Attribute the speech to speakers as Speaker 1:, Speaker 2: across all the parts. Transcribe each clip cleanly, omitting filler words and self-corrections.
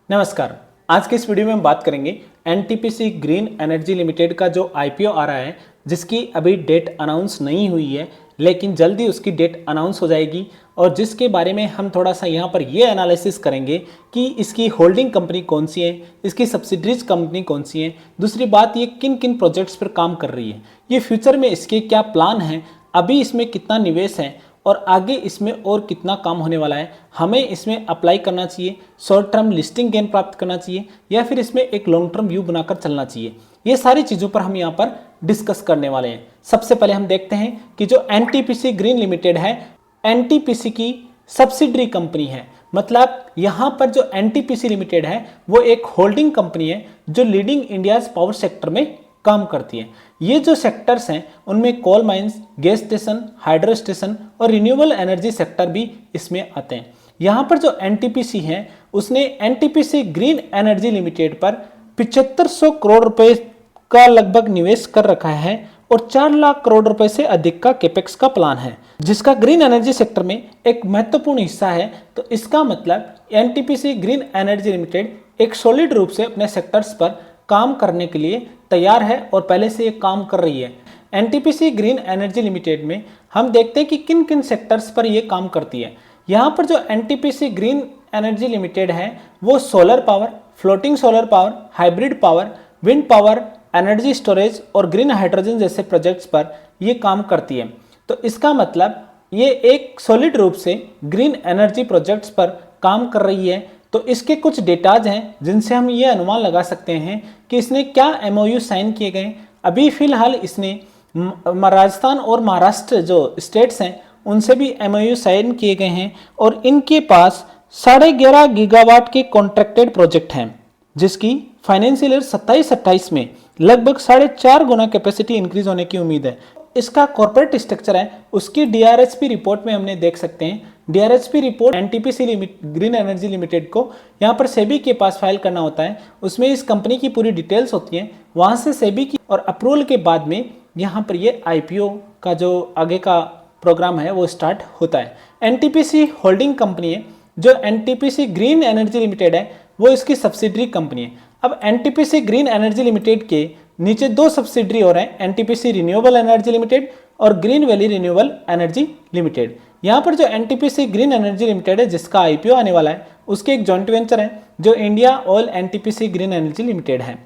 Speaker 1: नमस्कार। आज के इस वीडियो में हम बात करेंगे एनटीपीसी ग्रीन एनर्जी लिमिटेड का जो आईपीओ आ रहा है, जिसकी अभी डेट अनाउंस नहीं हुई है, लेकिन जल्दी उसकी डेट अनाउंस हो जाएगी और जिसके बारे में हम थोड़ा सा यहाँ पर ये एनालिसिस करेंगे कि इसकी होल्डिंग कंपनी कौन सी है, इसकी सब्सिडरीज कंपनी कौन सी है, दूसरी बात ये किन किन प्रोजेक्ट्स पर काम कर रही है, ये फ्यूचर में इसके क्या प्लान हैं, अभी इसमें कितना निवेश है और आगे इसमें और कितना काम होने वाला है, हमें इसमें अप्लाई करना चाहिए, शॉर्ट टर्म लिस्टिंग गेन प्राप्त करना चाहिए या फिर इसमें एक लॉन्ग टर्म व्यू बनाकर चलना चाहिए। ये सारी चीज़ों पर हम यहाँ पर डिस्कस करने वाले हैं। सबसे पहले हम देखते हैं कि जो एनटीपीसी ग्रीन लिमिटेड है, एनटीपीसी की सब्सिडरी कंपनी है। मतलब यहाँ पर जो एनटीपीसी लिमिटेड है वो एक होल्डिंग कंपनी है जो लीडिंग इंडियाज पावर सेक्टर में काम करती है। ये जो सेक्टर्स हैं उनमें coal mines, gas station, hydro station और रिन्यूएबल एनर्जी सेक्टर भी इसमें आते हैं। यहाँ पर जो एनटीपीसी है उसने एनटीपीसी ग्रीन एनर्जी लिमिटेड पर 7500 करोड़ रुपए का लगभग निवेश कर रखा है और 4 लाख करोड़ रुपए से अधिक का कैपेक्स का प्लान है, जिसका ग्रीन एनर्जी सेक्टर में एक महत्वपूर्ण हिस्सा है। तो इसका मतलब एनटीपीसी ग्रीन एनर्जी लिमिटेड एक सॉलिड रूप से अपने सेक्टर्स पर काम करने के लिए तैयार है और पहले से ये काम कर रही है। एनटीपीसी ग्रीन एनर्जी लिमिटेड में हम देखते हैं कि किन किन सेक्टर्स पर ये काम करती है। यहाँ पर जो एनटीपीसी ग्रीन एनर्जी लिमिटेड है वो solar power, floating solar power, hybrid power, wind power, energy storage और ग्रीन हाइड्रोजन जैसे प्रोजेक्ट्स पर ये काम करती है। तो इसका मतलब ये एक सॉलिड रूप से ग्रीन एनर्जी प्रोजेक्ट्स पर काम कर रही है। तो इसके कुछ डेटाज हैं जिनसे हम ये अनुमान लगा सकते हैं कि इसने क्या एमओयू साइन किए गए। अभी फिलहाल इसने राजस्थान और महाराष्ट्र जो स्टेट्स हैं उनसे भी एमओयू साइन किए गए हैं और इनके पास 11.5 गीगावाट के कॉन्ट्रैक्टेड प्रोजेक्ट हैं, जिसकी फाइनेंशियल ईयर 27-28 में लगभग 4.5 गुना कैपेसिटी इंक्रीज होने की उम्मीद है। इसका कॉर्पोरेट स्ट्रक्चर है उसकी डीआरएचपी रिपोर्ट में हमने देख सकते हैं। DRHP report NTPC green energy limited को यहाँ पर सेबी के पास फाइल करना होता है। उसमें इस कंपनी की पूरी डिटेल्स होती हैं, वहाँ से सेबी की और अप्रूवल के बाद में यहाँ पर ये आईपीओ का जो आगे का प्रोग्राम है वो स्टार्ट होता है। एनटीपीसी होल्डिंग कंपनी है। जो एनटीपीसी ग्रीन एनर्जी लिमिटेड है वो इसकी सब्सिडरी कंपनी है। अब एनटीपीसी ग्रीन एनर्जी लिमिटेड के नीचे 2 सब्सिडरी और हैं, एनटीपीसी रिन्यूएबल एनर्जी लिमिटेड और green valley renewable energy limited. यहाँ पर जो एनटीपीसी ग्रीन एनर्जी लिमिटेड है जिसका आईपीओ आने वाला है उसके एक जॉइंट वेंचर है जो India oil NTPC green energy limited है।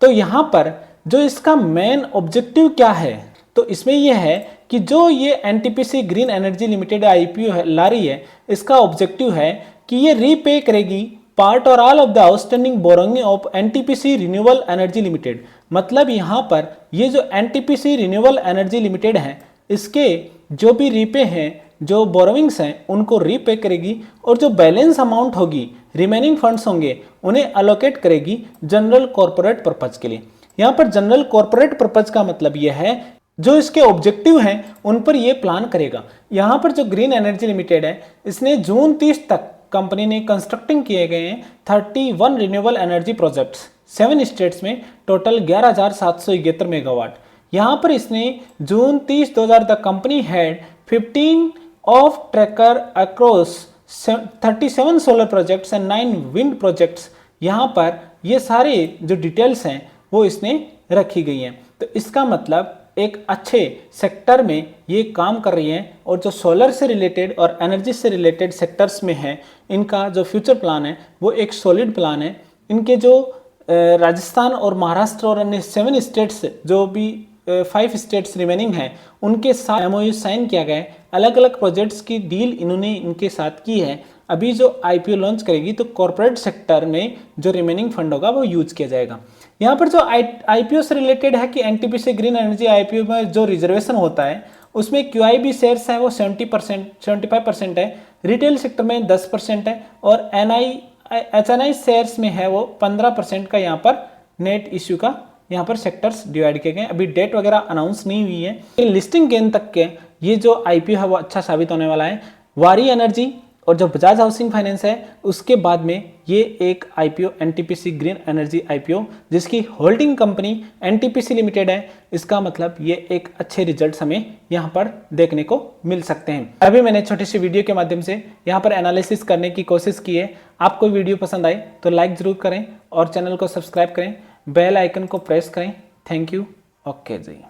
Speaker 1: तो यहाँ पर जो इसका मेन ऑब्जेक्टिव क्या है, तो इसमें यह है कि जो ये NTPC green energy limited IPO ला रही है, इसका ऑब्जेक्टिव है कि ये रीपे करेगी पार्ट और all of the outstanding borrowing of NTPC renewable energy limited. मतलब यहाँ पर ये जो एनटीपीसी रिन्यूएबल एनर्जी लिमिटेड है इसके जो भी रीपे हैं, जो बोरोइंग्स हैं उनको रीपे करेगी और जो बैलेंस अमाउंट होगी, रिमेनिंग फंड्स होंगे, उन्हें अलोकेट करेगी जनरल कॉर्पोरेट पर्पज के लिए। यहाँ पर जनरल कॉर्पोरेट पर्पज का मतलब यह है जो इसके ऑब्जेक्टिव हैं उन पर यह प्लान करेगा। यहाँ पर जो ग्रीन एनर्जी लिमिटेड है इसने जून 30 तक कंपनी ने कंस्ट्रक्टिंग किए गए हैं 31 रिन्यूएबल एनर्जी प्रोजेक्ट्स 7 स्टेट्स में, टोटल 11,771 मेगावाट। यहाँ पर इसने जून 30, 2000 तक company had 15 of tracker across 37 solar projects and 9 wind projects. यहाँ पर ये सारे जो डिटेल्स हैं वो इसने रखी गई हैं। तो इसका मतलब एक अच्छे सेक्टर में ये काम कर रही हैं और जो सोलर से रिलेटेड और एनर्जी से रिलेटेड सेक्टर्स में है इनका जो फ्यूचर प्लान है वो एक सॉलिड प्लान है। इनके जो राजस्थान और महाराष्ट्र और अन्य 7 स्टेट्स जो भी 5 स्टेट्स रिमेनिंग हैं उनके साथ एमओयू साइन किया गया है। अलग अलग प्रोजेक्ट्स की डील इन्होंने इनके साथ की है। अभी जो आईपीओ लॉन्च करेगी तो कॉर्पोरेट सेक्टर में जो रिमेनिंग फंड होगा वो यूज किया जाएगा। यहाँ पर जो आईपीओ से रिलेटेड है कि एनटीपीसी ग्रीन एनर्जी आईपीओ में जो रिजर्वेशन होता है उसमें क्यूआईबी शेयर्स है वो 75% है, रिटेल सेक्टर में 10% है और एचएनआई शेयर्स में है वो 15% का यहाँ पर नेट इश्यू का यहाँ पर सेक्टर्स डिवाइड किए गए। अभी डेट वगैरह अनाउंस नहीं हुई है। लिस्टिंग गेन तक के ये जो आईपीओ है वो अच्छा साबित होने वाला है। वारी एनर्जी और जो बजाज हाउसिंग फाइनेंस है उसके बाद में ये एक IPO NTPC green energy IPO जिसकी होल्डिंग कंपनी एनटीपीसी लिमिटेड है, इसका मतलब ये एक अच्छे रिजल्ट्स हमें यहाँ पर देखने को मिल सकते हैं। अभी मैंने छोटी सी वीडियो के माध्यम से यहाँ पर एनालिसिस करने की कोशिश की है। आपको वीडियो पसंद आए तो लाइक जरूर करें और चैनल को सब्सक्राइब करें, बेल आइकन को प्रेस करें। Thank you. Okay ji.